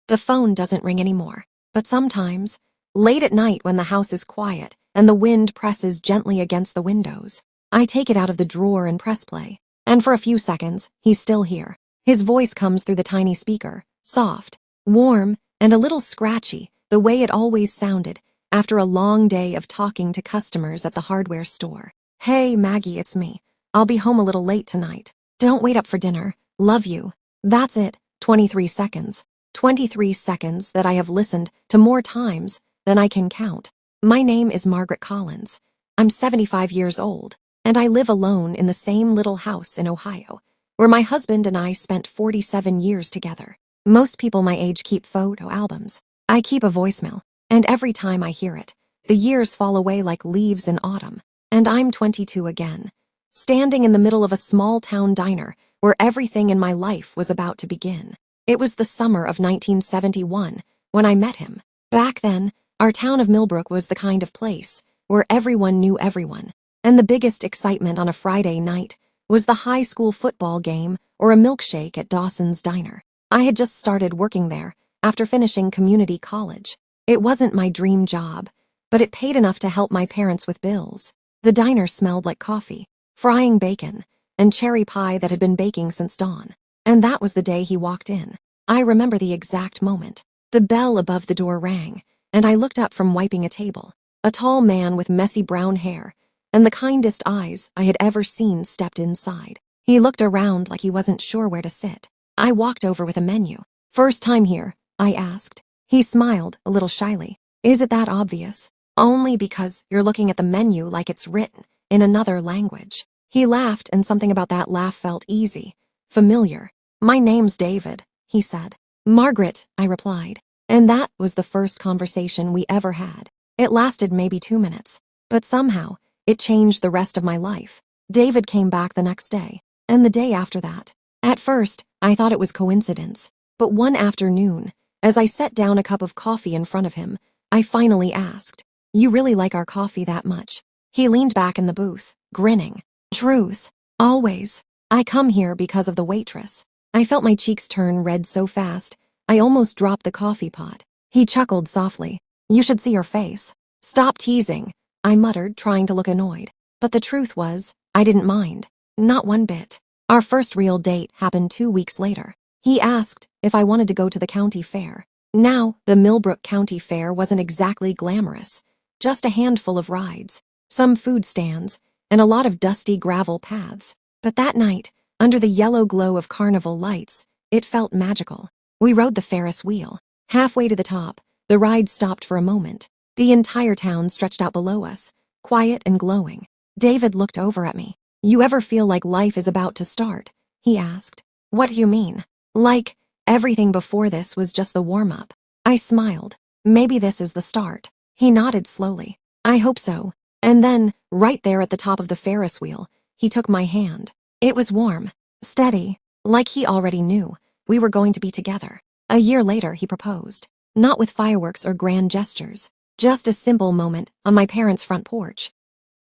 The phone doesn't ring anymore. But sometimes, late at night when the house is quiet and the wind presses gently against the windows, I take it out of the drawer and press play. And for a few seconds, he's still here. His voice comes through the tiny speaker, soft, warm, and a little scratchy, the way it always sounded after a long day of talking to customers at the hardware store. "Hey, Maggie, it's me. I'll be home a little late tonight. Don't wait up for dinner. Love you." That's it. 23 seconds. 23 seconds that I have listened to more times than I can count. My name is Margaret Collins. I'm 75 years old, and I live alone in the same little house in Ohio, where my husband and I spent 47 years together. Most people my age keep photo albums. I keep a voicemail, and every time I hear it, the years fall away like leaves in autumn, and I'm 22 again, standing in the middle of a small-town diner where everything in my life was about to begin. It was the summer of 1971 when I met him. Back then, our town of Millbrook was the kind of place where everyone knew everyone, and the biggest excitement on a Friday night was the high school football game or a milkshake at Dawson's Diner. I had just started working there after finishing community college. It wasn't my dream job, but it paid enough to help my parents with bills. The diner smelled like coffee, frying bacon, and cherry pie that had been baking since dawn. And that was the day he walked in. I remember the exact moment. The bell above the door rang, and I looked up from wiping a table. A tall man with messy brown hair and the kindest eyes I had ever seen stepped inside. He looked around like he wasn't sure where to sit. I walked over with a menu. "First time here?" I asked. He smiled a little shyly. "Is it that obvious?" "Only because you're looking at the menu like it's written in another language." He laughed, and something about that laugh felt easy, familiar. "My name's David," he said. "Margaret," I replied. And that was the first conversation we ever had. It lasted maybe 2 minutes, but somehow it changed the rest of my life. David came back the next day, and the day after that. At first, I thought it was coincidence, but one afternoon, as I set down a cup of coffee in front of him, I finally asked, "You really like our coffee that much?" He leaned back in the booth, grinning. "Truth. Always. I come here because of the waitress." I felt my cheeks turn red so fast, I almost dropped the coffee pot. He chuckled softly. "You should see your face." "Stop teasing," I muttered, trying to look annoyed. But the truth was, I didn't mind. Not one bit. Our first real date happened 2 weeks later. He asked if I wanted to go to the county fair. Now, the Millbrook County Fair wasn't exactly glamorous. Just a handful of rides, some food stands, and a lot of dusty gravel paths. But that night, under the yellow glow of carnival lights, it felt magical. We rode the Ferris wheel. Halfway to the top, the ride stopped for a moment. The entire town stretched out below us, quiet and glowing. David looked over at me. "You ever feel like life is about to start?" he asked. "What do you mean?" "Like, everything before this was just the warm-up." I smiled. "Maybe this is the start." He nodded slowly. "I hope so." And then, right there at the top of the Ferris wheel, he took my hand. It was warm, steady, like he already knew we were going to be together. A year later, he proposed. Not with fireworks or grand gestures, just a simple moment on my parents' front porch.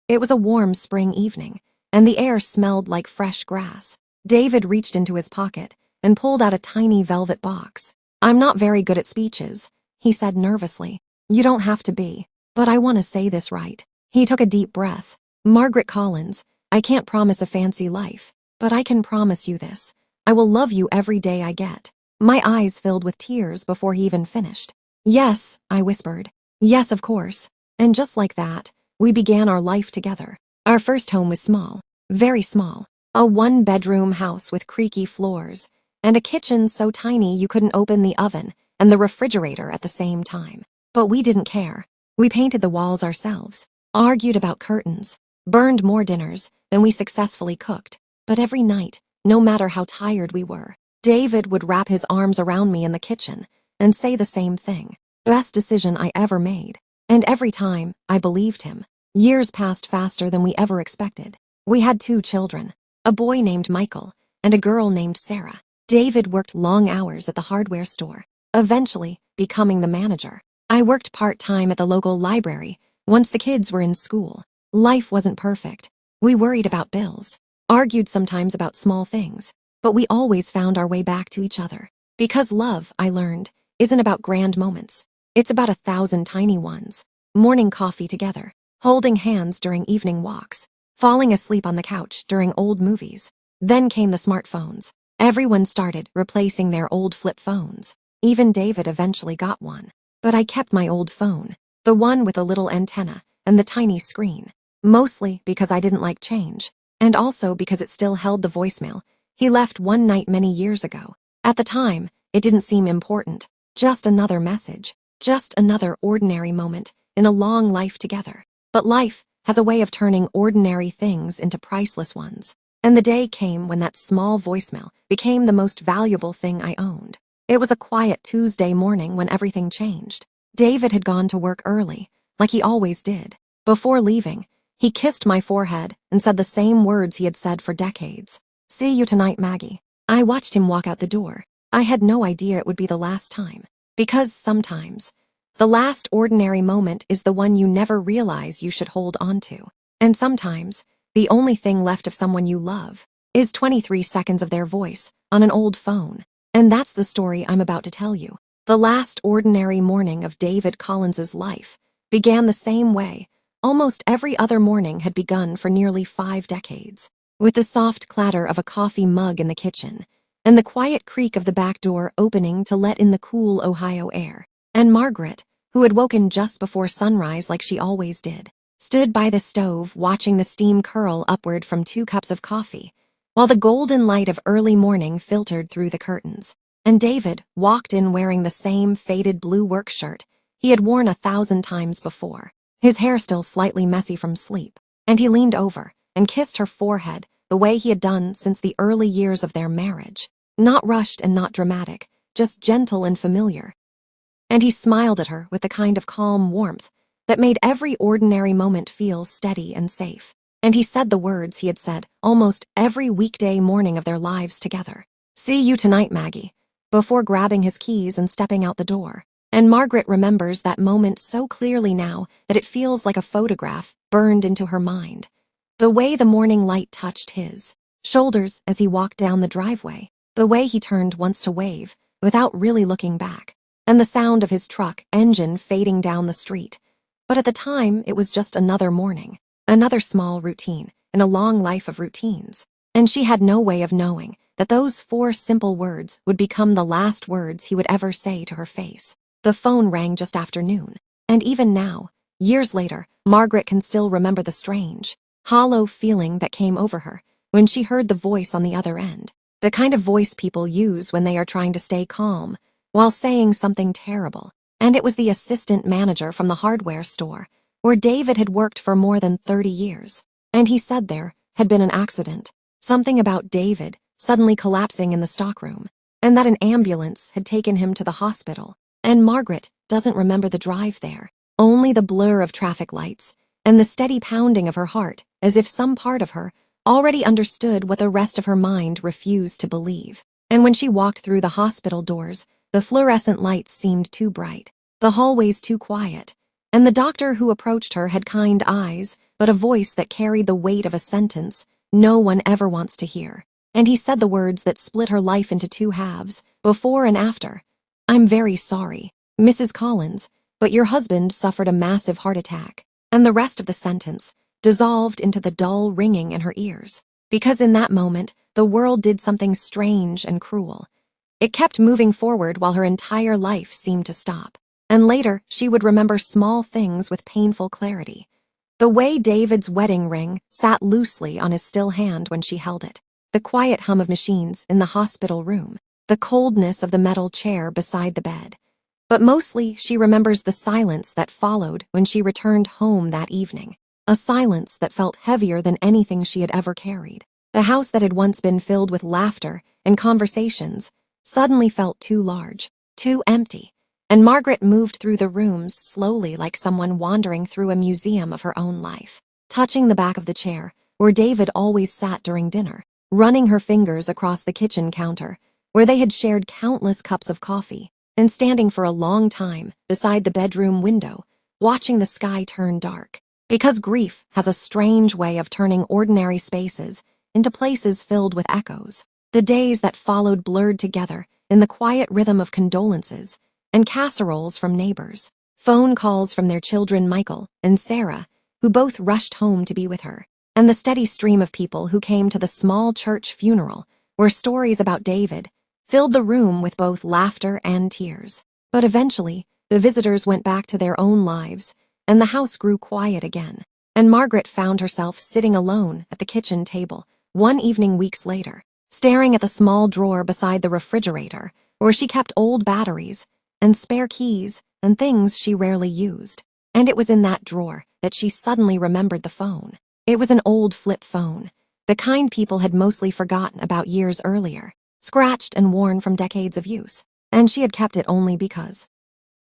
It was a warm spring evening, and the air smelled like fresh grass. David reached into his pocket and pulled out a tiny velvet box. "I'm not very good at speeches," he said nervously. "You don't have to be, but I want to say this right." He took a deep breath. "Margaret Collins, I can't promise a fancy life, but I can promise you this. I will love you every day I get." My eyes filled with tears before he even finished. "Yes," I whispered. "Yes, of course." And just like that, we began our life together. Our first home was small, very small. A one-bedroom house with creaky floors, and a kitchen so tiny you couldn't open the oven and the refrigerator at the same time. But we didn't care. We painted the walls ourselves, argued about curtains, burned more dinners than we successfully cooked. But every night, no matter how tired we were, David would wrap his arms around me in the kitchen and say the same thing. Best decision I ever made. And every time, I believed him. Years passed faster than we ever expected. We had 2 children, a boy named Michael and a girl named Sarah. David worked long hours at the hardware store, eventually becoming the manager. I worked part-time at the local library once the kids were in school. Life wasn't perfect. We worried about bills, argued sometimes about small things, but we always found our way back to each other. Because love, I learned, isn't about grand moments. It's about 1,000 tiny ones. Morning coffee together, holding hands during evening walks, falling asleep on the couch during old movies. Then came the smartphones. Everyone started replacing their old flip phones. Even David eventually got one. But I kept my old phone, the one with a little antenna and the tiny screen, mostly because I didn't like change, and also because it still held the voicemail he left one night many years ago. At the time, it didn't seem important, just another message, just another ordinary moment in a long life together. But life has a way of turning ordinary things into priceless ones. And the day came when that small voicemail became the most valuable thing I owned. It was a quiet Tuesday morning when everything changed. David had gone to work early, like he always did. Before leaving, he kissed my forehead and said the same words he had said for decades. "See you tonight, Maggie." I watched him walk out the door. I had no idea it would be the last time. Because sometimes, the last ordinary moment is the one you never realize you should hold on to. And sometimes, the only thing left of someone you love is 23 seconds of their voice on an old phone. And that's the story I'm about to tell you. The last ordinary morning of David Collins's life began the same way almost every other morning had begun for nearly 5 decades, with the soft clatter of a coffee mug in the kitchen and the quiet creak of the back door opening to let in the cool Ohio air. And Margaret, who had woken just before sunrise like she always did, stood by the stove watching the steam curl upward from 2 cups of coffee, while the golden light of early morning filtered through the curtains. And David walked in wearing the same faded blue work shirt he had worn 1,000 times before, his hair still slightly messy from sleep, and he leaned over and kissed her forehead the way he had done since the early years of their marriage. Not rushed and not dramatic, just gentle and familiar. And he smiled at her with the kind of calm warmth that made every ordinary moment feel steady and safe. And he said the words he had said almost every weekday morning of their lives together. "See you tonight, Maggie," before grabbing his keys and stepping out the door. And Margaret remembers that moment so clearly now that it feels like a photograph burned into her mind. The way the morning light touched his shoulders as he walked down the driveway, the way he turned once to wave without really looking back, and the sound of his truck engine fading down the street. But at the time, it was just another morning, another small routine in a long life of routines. And she had no way of knowing that those 4 simple words would become the last words he would ever say to her face. The phone rang just after noon, and even now, years later, Margaret can still remember the strange, hollow feeling that came over her when she heard the voice on the other end, the kind of voice people use when they are trying to stay calm while saying something terrible. And it was the assistant manager from the hardware store where David had worked for more than 30 years. And he said there had been an accident, something about David suddenly collapsing in the stockroom, and that an ambulance had taken him to the hospital. And Margaret doesn't remember the drive there, only the blur of traffic lights and the steady pounding of her heart, as if some part of her already understood what the rest of her mind refused to believe. And when she walked through the hospital doors, the fluorescent lights seemed too bright, the hallways too quiet, and the doctor who approached her had kind eyes, but a voice that carried the weight of a sentence no one ever wants to hear. And he said the words that split her life into 2 halves, before and after. "I'm very sorry, Mrs. Collins, but your husband suffered a massive heart attack." And the rest of the sentence dissolved into the dull ringing in her ears. Because in that moment, the world did something strange and cruel. It kept moving forward while her entire life seemed to stop. And later, she would remember small things with painful clarity. The way David's wedding ring sat loosely on his still hand when she held it, the quiet hum of machines in the hospital room, the coldness of the metal chair beside the bed. But mostly, she remembers the silence that followed when she returned home that evening, a silence that felt heavier than anything she had ever carried. The house that had once been filled with laughter and conversations suddenly felt too large, too empty, and Margaret moved through the rooms slowly like someone wandering through a museum of her own life, touching the back of the chair where David always sat during dinner, running her fingers across the kitchen counter where they had shared countless cups of coffee, and standing for a long time beside the bedroom window, watching the sky turn dark. Because grief has a strange way of turning ordinary spaces into places filled with echoes. The days that followed blurred together in the quiet rhythm of condolences and casseroles from neighbors, phone calls from their children Michael and Sarah, who both rushed home to be with her, and the steady stream of people who came to the small church funeral, where stories about David filled the room with both laughter and tears. But eventually, the visitors went back to their own lives, and the house grew quiet again, and Margaret found herself sitting alone at the kitchen table one evening weeks later, staring at the small drawer beside the refrigerator where she kept old batteries and spare keys and things she rarely used. And it was in that drawer that she suddenly remembered the phone. It was an old flip phone, the kind people had mostly forgotten about years earlier, scratched and worn from decades of use, and she had kept it only because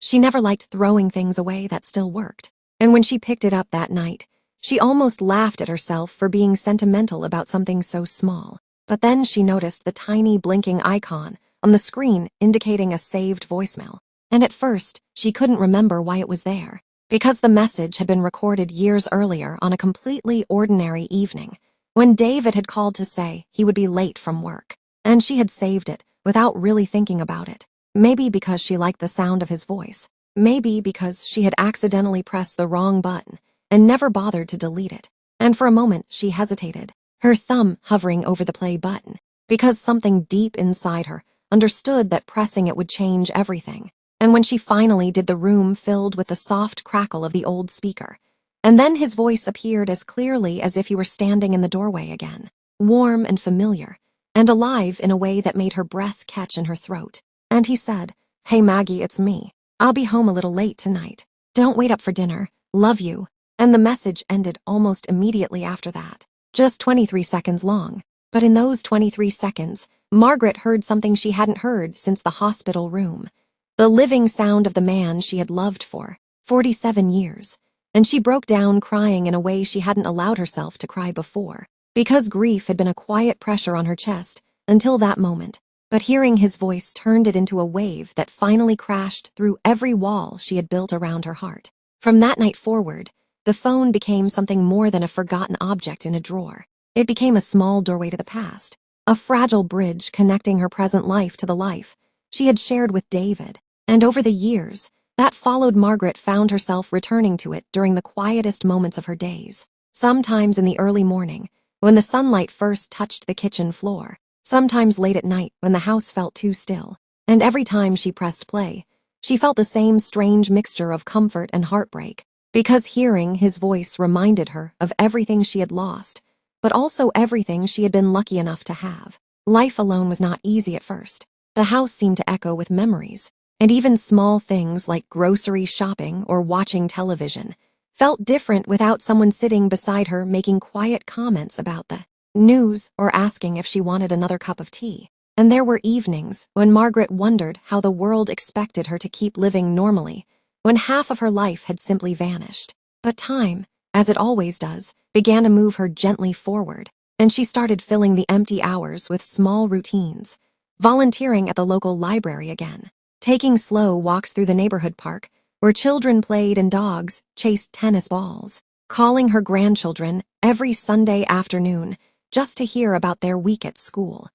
she never liked throwing things away that still worked. And when she picked it up that night, she almost laughed at herself for being sentimental about something so small. But then she noticed the tiny blinking icon on the screen indicating a saved voicemail. And at first, she couldn't remember why it was there, because the message had been recorded years earlier on a completely ordinary evening, when David had called to say he would be late from work. And she had saved it without really thinking about it. Maybe because she liked the sound of his voice. Maybe because she had accidentally pressed the wrong button and never bothered to delete it. And for a moment, she hesitated, her thumb hovering over the play button, because something deep inside her understood that pressing it would change everything. And when she finally did, the room filled with the soft crackle of the old speaker. And then his voice appeared as clearly as if he were standing in the doorway again, warm and familiar, and alive in a way that made her breath catch in her throat. And he said, "Hey Maggie, it's me. I'll be home a little late tonight. Don't wait up for dinner. Love you." And the message ended almost immediately after that, just 23 seconds long. But in those 23 seconds, Margaret heard something she hadn't heard since the hospital room, the living sound of the man she had loved for 47 years. And she broke down crying in a way she hadn't allowed herself to cry before, because grief had been a quiet pressure on her chest until that moment. But hearing his voice turned it into a wave that finally crashed through every wall she had built around her heart. From that night forward, the phone became something more than a forgotten object in a drawer. It became a small doorway to the past, a fragile bridge connecting her present life to the life she had shared with David. And over the years that followed, Margaret found herself returning to it during the quietest moments of her days, sometimes in the early morning, when the sunlight first touched the kitchen floor, sometimes late at night when the house felt too still. And every time she pressed play, she felt the same strange mixture of comfort and heartbreak, because hearing his voice reminded her of everything she had lost, but also everything she had been lucky enough to have. Life alone was not easy at first. The house seemed to echo with memories, and even small things like grocery shopping or watching television felt different without someone sitting beside her making quiet comments about the news or asking if she wanted another cup of tea. And there were evenings when Margaret wondered how the world expected her to keep living normally when half of her life had simply vanished. But time, as it always does, began to move her gently forward, and she started filling the empty hours with small routines, volunteering at the local library again, taking slow walks through the neighborhood park where children played and dogs chased tennis balls, calling her grandchildren every Sunday afternoon just to hear about their week at school.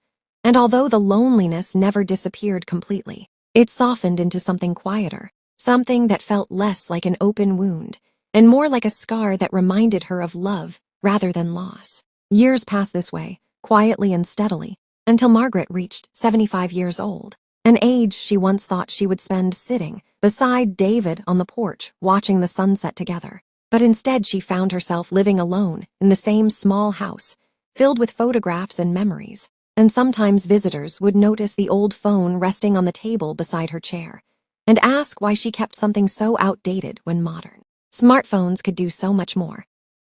And although the loneliness never disappeared completely, it softened into something quieter, something that felt less like an open wound and more like a scar that reminded her of love rather than loss. Years passed this way, quietly and steadily, until Margaret reached 75 years old, an age she once thought she would spend sitting beside David on the porch watching the sunset together. But instead she found herself living alone in the same small house, filled with photographs and memories. And sometimes visitors would notice the old phone resting on the table beside her chair and ask why she kept something so outdated when modern smartphones could do so much more.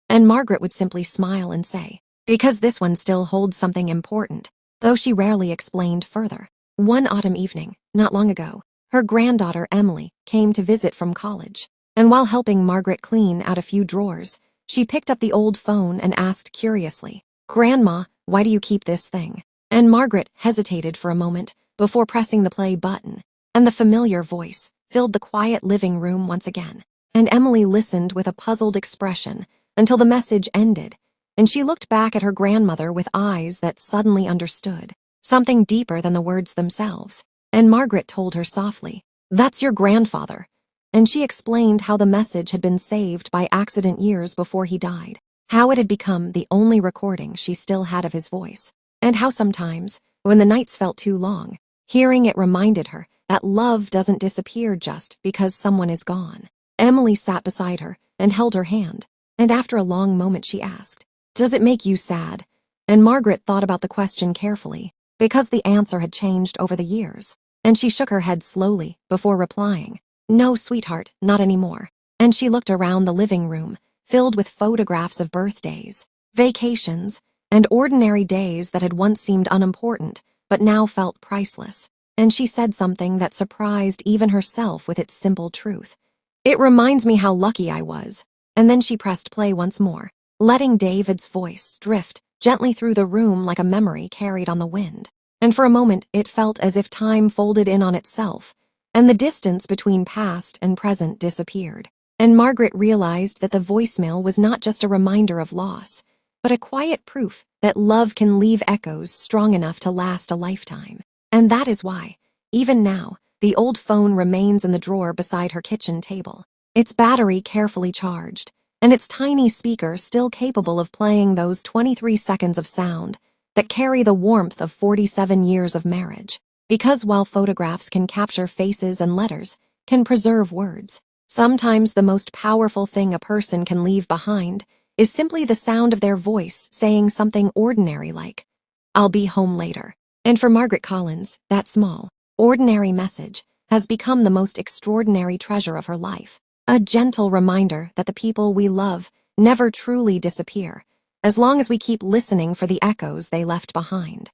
And Margaret would simply smile and say, "Because this one still holds something important," though she rarely explained further. One autumn evening, not long ago, her granddaughter Emily came to visit from college, and while helping Margaret clean out a few drawers, she picked up the old phone and asked curiously, "Grandma, why do you keep this thing?" And Margaret hesitated for a moment before pressing the play button, and the familiar voice filled the quiet living room once again. And Emily listened with a puzzled expression until the message ended, and she looked back at her grandmother with eyes that suddenly understood something deeper than the words themselves. And Margaret told her softly, "That's your grandfather." And she explained how the message had been saved by accident years before he died, how it had become the only recording she still had of his voice, and how sometimes, when the nights felt too long, hearing it reminded her that love doesn't disappear just because someone is gone. Emily sat beside her and held her hand, and after a long moment she asked, "Does it make you sad?" And Margaret thought about the question carefully, because the answer had changed over the years, and she shook her head slowly before replying, "No, sweetheart, not anymore." And she looked around the living room, filled with photographs of birthdays, vacations, and ordinary days that had once seemed unimportant but now felt priceless. And she said something that surprised even herself with its simple truth. "It reminds me how lucky I was." And then she pressed play once more, letting David's voice drift gently through the room like a memory carried on the wind. And for a moment it felt as if time folded in on itself, and the distance between past and present disappeared. And Margaret realized that the voicemail was not just a reminder of loss, but a quiet proof that love can leave echoes strong enough to last a lifetime. And that is why, even now, the old phone remains in the drawer beside her kitchen table, its battery carefully charged, and its tiny speaker still capable of playing those 23 seconds of sound that carry the warmth of 47 years of marriage. Because while photographs can capture faces and letters, can preserve words, sometimes the most powerful thing a person can leave behind is simply the sound of their voice saying something ordinary like, "I'll be home later." And for Margaret Collins, that small, ordinary message has become the most extraordinary treasure of her life, a gentle reminder that the people we love never truly disappear, as long as we keep listening for the echoes they left behind.